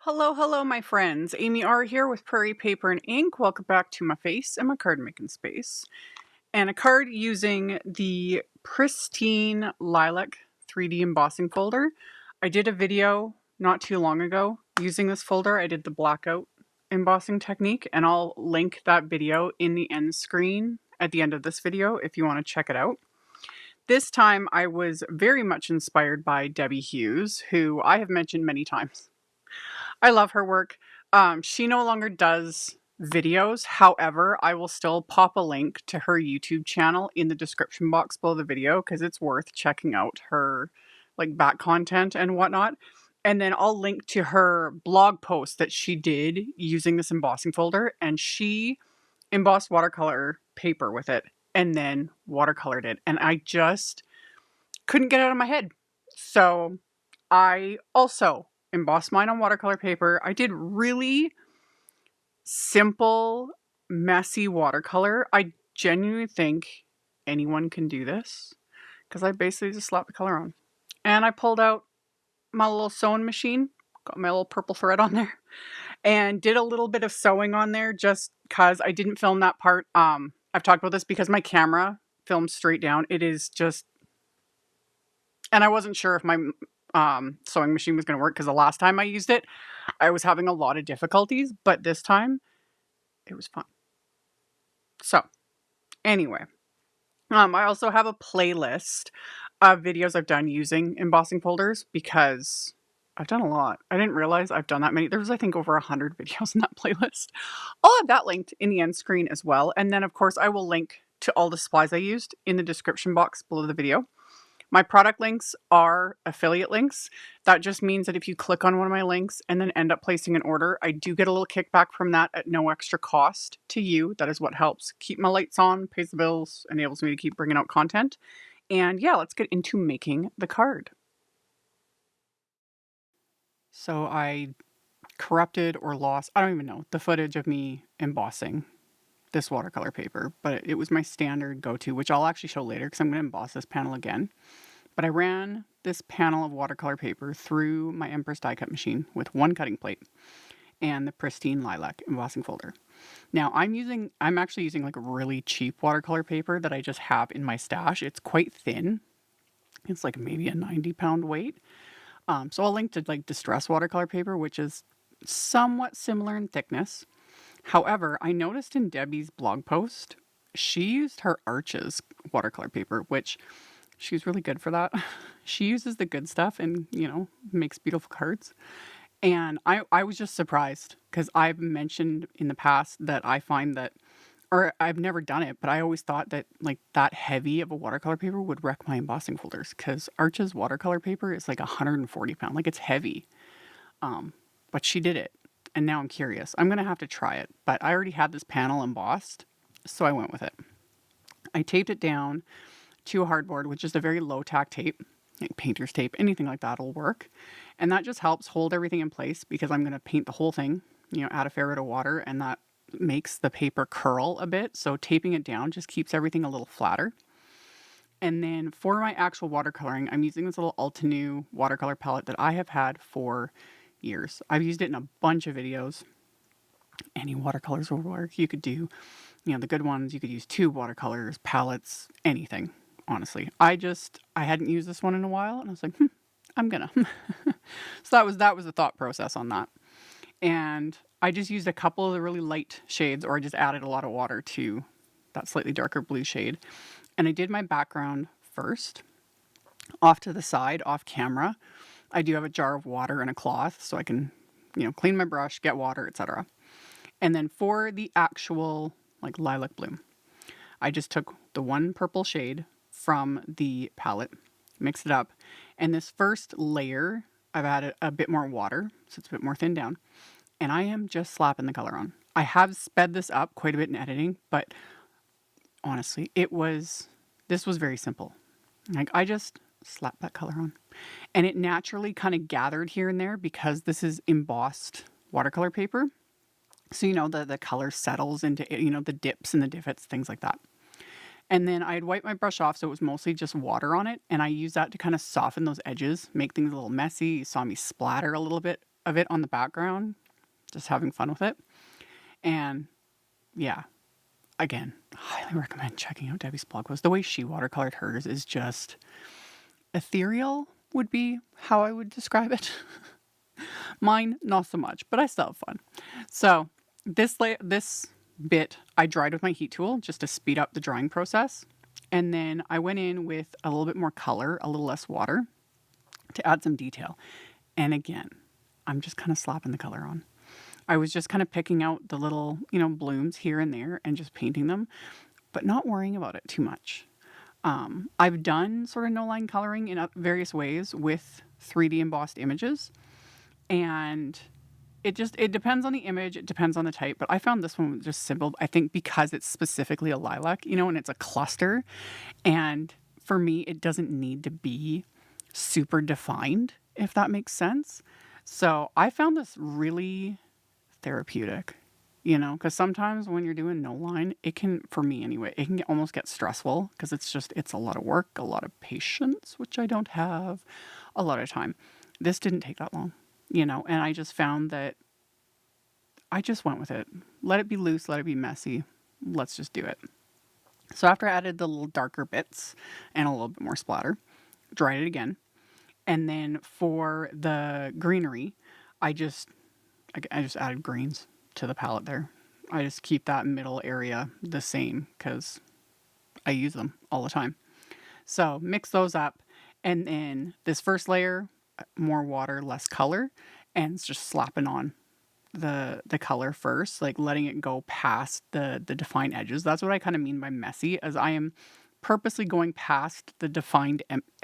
Hello, hello, my friends. AmyR here with Prairie Paper and Ink. Welcome back to my face and my card making space. And a card using the Pristine Lilac 3D embossing folder. I did a video not too long ago using this folder. I did the blackout embossing technique, and I'll link that video in the end screen at the end of this video if you want to check it out. This time I was very much inspired by Debby Hughes, who I have mentioned many times. I love her work. She no longer does videos. However, I will still pop a link to her YouTube channel in the description box below the video because it's worth checking out her like back content and whatnot. And then I'll link to her blog post that she did using this embossing folder, and she embossed watercolor paper with it and then watercolored it. And I just couldn't get it out of my head. So I also embossed mine on watercolor paper. I did really simple, messy watercolor. I genuinely think anyone can do this because I basically just slapped the color on. And I pulled out my little sewing machine, got my little purple thread on there, and did a little bit of sewing on there just because I didn't film that part. I've talked about this because my camera films straight down. It is just, and I wasn't sure if my sewing machine was going to work because the last time I used it, I was having a lot of difficulties, but this time it was fun. So anyway, I also have a playlist of videos I've done using embossing folders because I've done a lot. I didn't realize I've done that many. There's, I think, over 100 videos in that playlist. I'll have that linked in the end screen as well. And then, of course, I will link to all the supplies I used in the description box below the video. My product links are affiliate links. That just means that if you click on one of my links and then end up placing an order, I do get a little kickback from that at no extra cost to you. That is what helps keep my lights on, pays the bills, enables me to keep bringing out content. And yeah, let's get into making the card. So I corrupted or lost, I don't even know, the footage of me embossing this watercolor paper, but it was my standard go-to, which I'll actually show later because I'm going to emboss this panel again. But I ran this panel of watercolor paper through my Empress die cut machine with one cutting plate and the Pristine Lilac embossing folder. Now I'm actually using like a really cheap watercolor paper that I just have in my stash. It's quite thin. It's like maybe a 90-pound weight. So I'll link to like distress watercolor paper, which is somewhat similar in thickness. However, I noticed in Debbie's blog post, she used her Arches watercolor paper, which she's really good for that. She uses the good stuff and, makes beautiful cards. And I was just surprised because I've mentioned in the past that I find that, or I've never done it, but I always thought that like that heavy of a watercolor paper would wreck my embossing folders because Arches watercolor paper is like 140 pounds. Like it's heavy. But she did it. And now I'm curious. I'm going to have to try it. But I already had this panel embossed, so I went with it. I taped it down to a hardboard with just a very low tack tape, like painter's tape, anything like that will work. And that just helps hold everything in place because I'm going to paint the whole thing, add a fair bit of water, and that makes the paper curl a bit. So taping it down just keeps everything a little flatter. And then for my actual watercoloring, I'm using this little Altenew watercolor palette that I have had for years. I've used it in a bunch of videos. Any watercolors will work. You could do, the good ones. You could use tube watercolors, palettes, anything. Honestly, I hadn't used this one in a while, and I was like, I'm gonna. So that was the thought process on that. And I just used a couple of the really light shades, or I just added a lot of water to that slightly darker blue shade. And I did my background first, off to the side, off camera. I do have a jar of water and a cloth so I can, clean my brush, get water, etc. And then for the actual like lilac bloom, I just took the one purple shade from the palette, mixed it up. And this first layer, I've added a bit more water, so it's a bit more thinned down. And I am just slapping the color on. I have sped this up quite a bit in editing, but honestly, this was very simple. Like I just slap that color on. And it naturally kind of gathered here and there because this is embossed watercolor paper. So, the color settles into, the dips and the divots, things like that. And then I had wiped my brush off, so it was mostly just water on it. And I used that to kind of soften those edges, make things a little messy. You saw me splatter a little bit of it on the background, just having fun with it. And yeah, again, highly recommend checking out Debbie's blog post. The way she watercolored hers is just ethereal, would be how I would describe it. Mine, not so much, but I still have fun. So this bit I dried with my heat tool just to speed up the drying process. And then I went in with a little bit more color, a little less water to add some detail. And again, I'm just kind of slapping the color on. I was just kind of picking out the little, blooms here and there and just painting them, but not worrying about it too much. I've done sort of no-line coloring in various ways with 3D embossed images, and it depends on the image, it depends on the type, but I found this one just simple, I think because it's specifically a lilac, and it's a cluster, and for me, it doesn't need to be super defined, if that makes sense. So I found this really therapeutic, because sometimes when you're doing no line, it can, for me anyway, it can almost get stressful because it's a lot of work, a lot of patience, which I don't have a lot of time. This didn't take that long, and I just found that I just went with it. Let it be loose, let it be messy. Let's just do it. So after I added the little darker bits and a little bit more splatter, dried it again. And then for the greenery, I just added greens to the palette there. I just keep that middle area the same because I use them all the time. So mix those up, and then this first layer, more water, less color, and it's just slapping on the color first, like letting it go past the defined edges. That's what I kind of mean by messy, as I am purposely going past the defined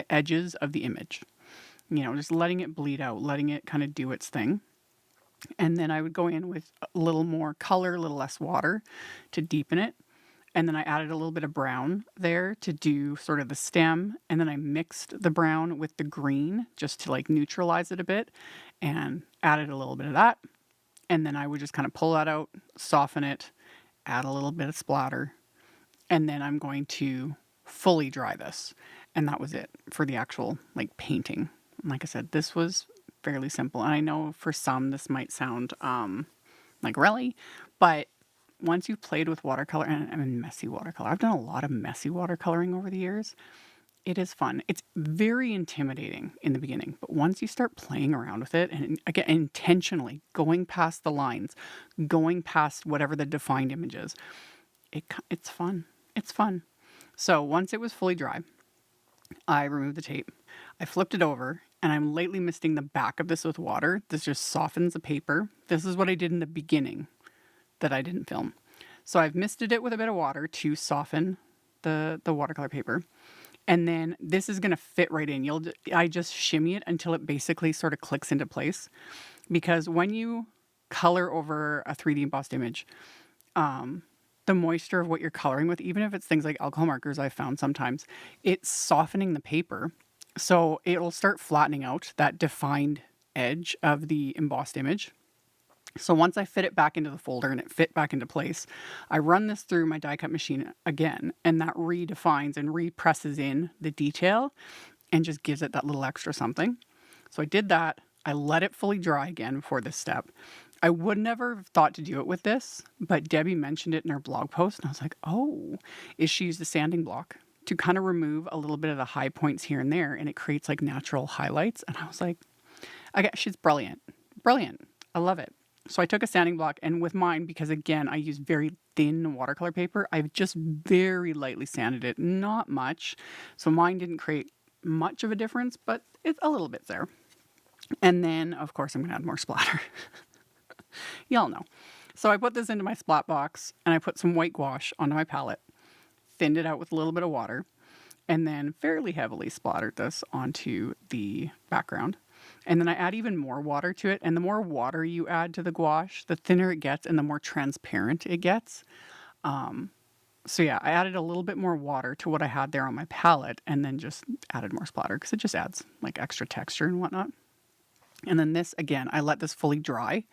edges of the image. Just letting it bleed out, letting it kind of do its thing. And then I would go in with a little more color, a little less water to deepen it. And then I added a little bit of brown there to do sort of the stem. And then I mixed the brown with the green just to like neutralize it a bit, and added a little bit of that. And then I would just kind of pull that out, soften it, add a little bit of splatter. And then I'm going to fully dry this. And that was it for the actual like painting. Like I said, this was fairly simple. And I know for some this might sound like really, but once you've played with watercolor, and I mean messy watercolor, I've done a lot of messy watercoloring over the years. It is fun. It's very intimidating in the beginning, but once you start playing around with it, and again, intentionally going past the lines, going past whatever the defined image is, it's fun. It's fun. So once it was fully dry, I removed the tape. I flipped it over, and I'm lightly misting the back of this with water. This just softens the paper. This is what I did in the beginning that I didn't film. So I've misted it with a bit of water to soften the watercolor paper. And then this is going to fit right in. I just shimmy it until it basically sort of clicks into place. Because when you color over a 3D embossed image, the moisture of what you're coloring with, even if it's things like alcohol markers, I've found sometimes, it's softening the paper. So it'll start flattening out that defined edge of the embossed image. So once I fit it back into the folder and it fit back into place, I run this through my die cut machine again, and that redefines and represses in the detail and just gives it that little extra something. So I did that. I let it fully dry again before this step. I would never have thought to do it with this, but Debbie mentioned it in her blog post, and I was like, oh, she used a sanding block to kind of remove a little bit of the high points here and there, and it creates like natural highlights. And I was like, okay, she's brilliant. Brilliant. I love it. So I took a sanding block, and with mine, because again, I use very thin watercolor paper, I've just very lightly sanded it, not much. So mine didn't create much of a difference, but it's a little bit there. And then, of course, I'm going to add more splatter. Y'all know. So I put this into my splat box, and I put some white gouache onto my palette, thinned it out with a little bit of water, and then fairly heavily splattered this onto the background. And then I add even more water to it. And the more water you add to the gouache, the thinner it gets and the more transparent it gets. So yeah, I added a little bit more water to what I had there on my palette, and then just added more splatter because it just adds like extra texture and whatnot. And then this, again, I let this fully dry.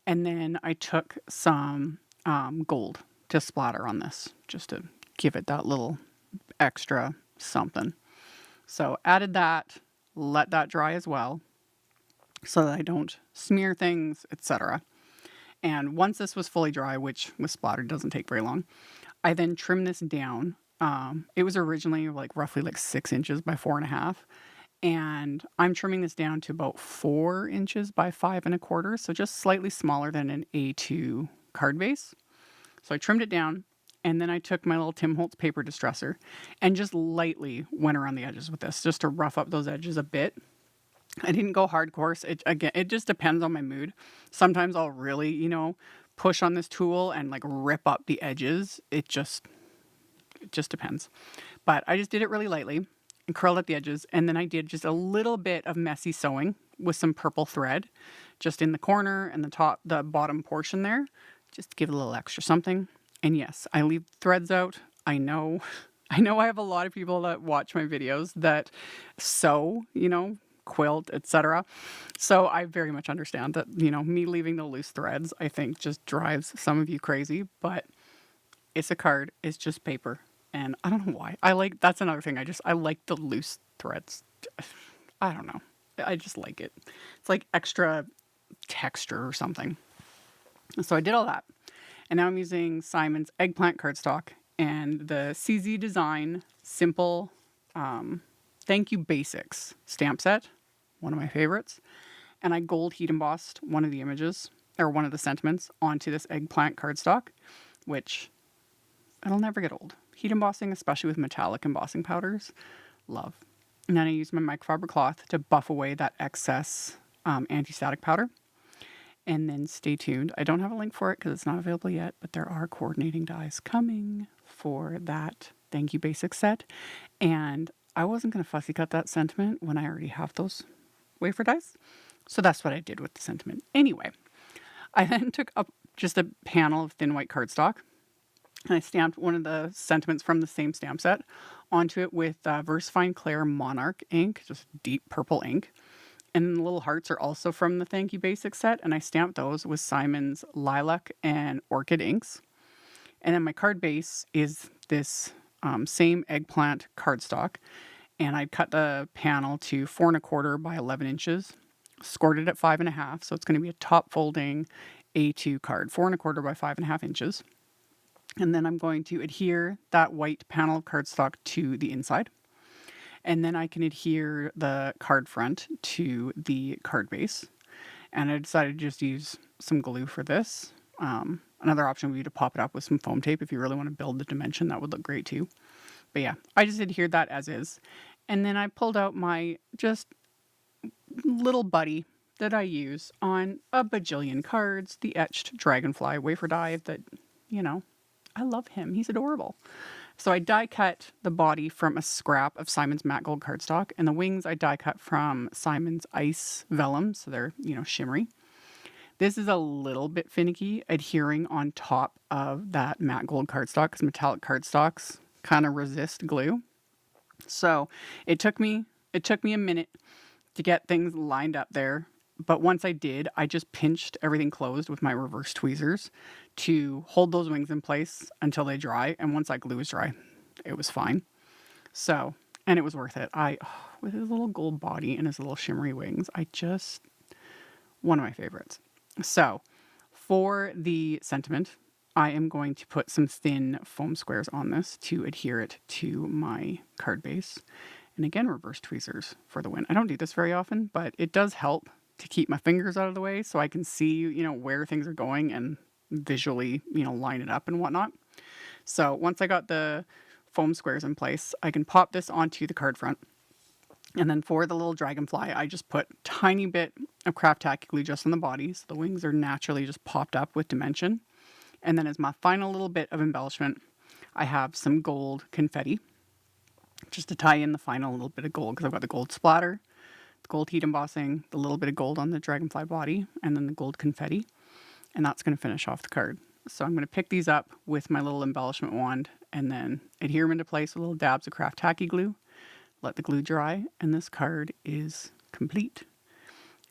And then I took some gold to splatter on this just to give it that little extra something. So added that, let that dry as well. so that I don't smear things, etc. And once this was fully dry, which with splattered doesn't take very long, I then trimmed this down. It was originally like roughly like 6 inches by 4.5. And I'm trimming this down to about 4 inches by 5.25. So just slightly smaller than an A2 card base. So I trimmed it down, and then I took my little Tim Holtz paper distressor and just lightly went around the edges with this just to rough up those edges a bit. I didn't go hardcore. It just depends on my mood. Sometimes I'll really, push on this tool and like rip up the edges. It just depends. But I just did it really lightly and curled up the edges. And then I did just a little bit of messy sewing with some purple thread just in the corner and the bottom portion there, just to give it a little extra something. And yes, I leave threads out. I know I have a lot of people that watch my videos that sew, quilt, etc. So I very much understand that, me leaving the loose threads, I think just drives some of you crazy, but it's a card, it's just paper. And I don't know why. That's another thing. I like the loose threads. I don't know. I just like it. It's like extra texture or something. So I did all that. And now I'm using Simon's Eggplant cardstock and the CZ Design Simple Thank You Basics stamp set, one of my favorites. And I gold heat embossed one of the images, or one of the sentiments, onto this Eggplant cardstock, which it'll never get old. Heat embossing, especially with metallic embossing powders, love. And then I use my microfiber cloth to buff away that excess anti-static powder. And then stay tuned. I don't have a link for it because it's not available yet, but there are coordinating dies coming for that Thank You Basics set. And I wasn't going to fussy cut that sentiment when I already have those wafer dies. So that's what I did with the sentiment. Anyway, I then took up just a panel of thin white cardstock and I stamped one of the sentiments from the same stamp set onto it with VersaFine Clair Monarch ink, just deep purple ink. And the little hearts are also from the Thank You Basics set, and I stamped those with Simon's Lilac and Orchid inks. And then my card base is this same Eggplant cardstock, and I cut the panel to 4.25 by 11 inches, scored it at 5.5, so it's going to be a top folding A2 card, 4.25 by 5.5 inches. And then I'm going to adhere that white panel of cardstock to the inside. And then I can adhere the card front to the card base. And I decided to just use some glue for this. Another option would be to pop it up with some foam tape if you really want to build the dimension. That would look great too. But yeah, I just adhered that as is. And then I pulled out my just little buddy that I use on a bajillion cards, the etched Dragonfly wafer die that, I love him. He's adorable. So I die cut the body from a scrap of Simon's matte gold cardstock, and the wings I die cut from Simon's ice vellum, so they're, shimmery. This is a little bit finicky adhering on top of that matte gold cardstock because metallic cardstocks kind of resist glue. So it took me a minute to get things lined up there. But once I did, I just pinched everything closed with my reverse tweezers to hold those wings in place until they dry. And once that glue was dry, it was fine. So, and it was worth it. With his little gold body and his little shimmery wings, one of my favorites. So for the sentiment, I am going to put some thin foam squares on this to adhere it to my card base. And again, reverse tweezers for the win. I don't do this very often, but it does help to keep my fingers out of the way so I can see, where things are going and visually, line it up and whatnot. So once I got the foam squares in place, I can pop this onto the card front. And then for the little dragonfly, I just put a tiny bit of craft tacky glue just on the body. So the wings are naturally just popped up with dimension. And then as my final little bit of embellishment, I have some gold confetti just to tie in the final little bit of gold because I've got the gold splatter, the gold heat embossing, the little bit of gold on the dragonfly body, and then the gold confetti. And that's going to finish off the card. So I'm going to pick these up with my little embellishment wand and then adhere them into place with little dabs of craft tacky glue. Let the glue dry, and this card is complete.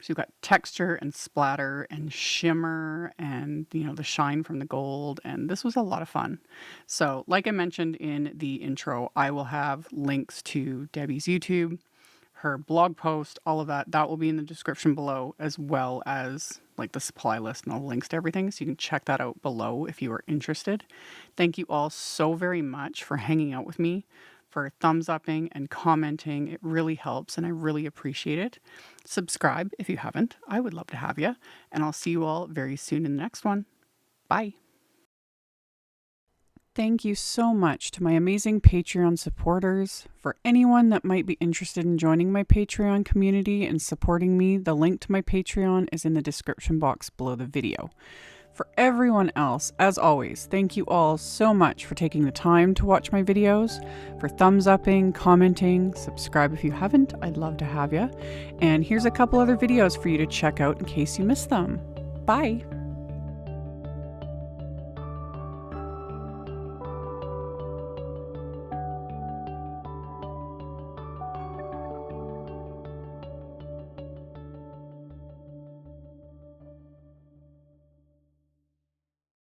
So you've got texture and splatter and shimmer and, the shine from the gold. And this was a lot of fun. So like I mentioned in the intro, I will have links to Debbie's YouTube, her blog post, all of that. That will be in the description below, as well as like the supply list and all the links to everything. So you can check that out below if you are interested. Thank you all so very much for hanging out with me, for thumbs upping and commenting. It really helps and I really appreciate it. Subscribe if you haven't. I would love to have you. And I'll see you all very soon in the next one. Bye. Thank you so much to my amazing Patreon supporters. For anyone that might be interested in joining my Patreon community and supporting me, the link to my Patreon is in the description box below the video. For everyone else, as always, thank you all so much for taking the time to watch my videos, for thumbs upping, commenting, subscribe if you haven't, I'd love to have you. And here's a couple other videos for you to check out in case you missed them. Bye!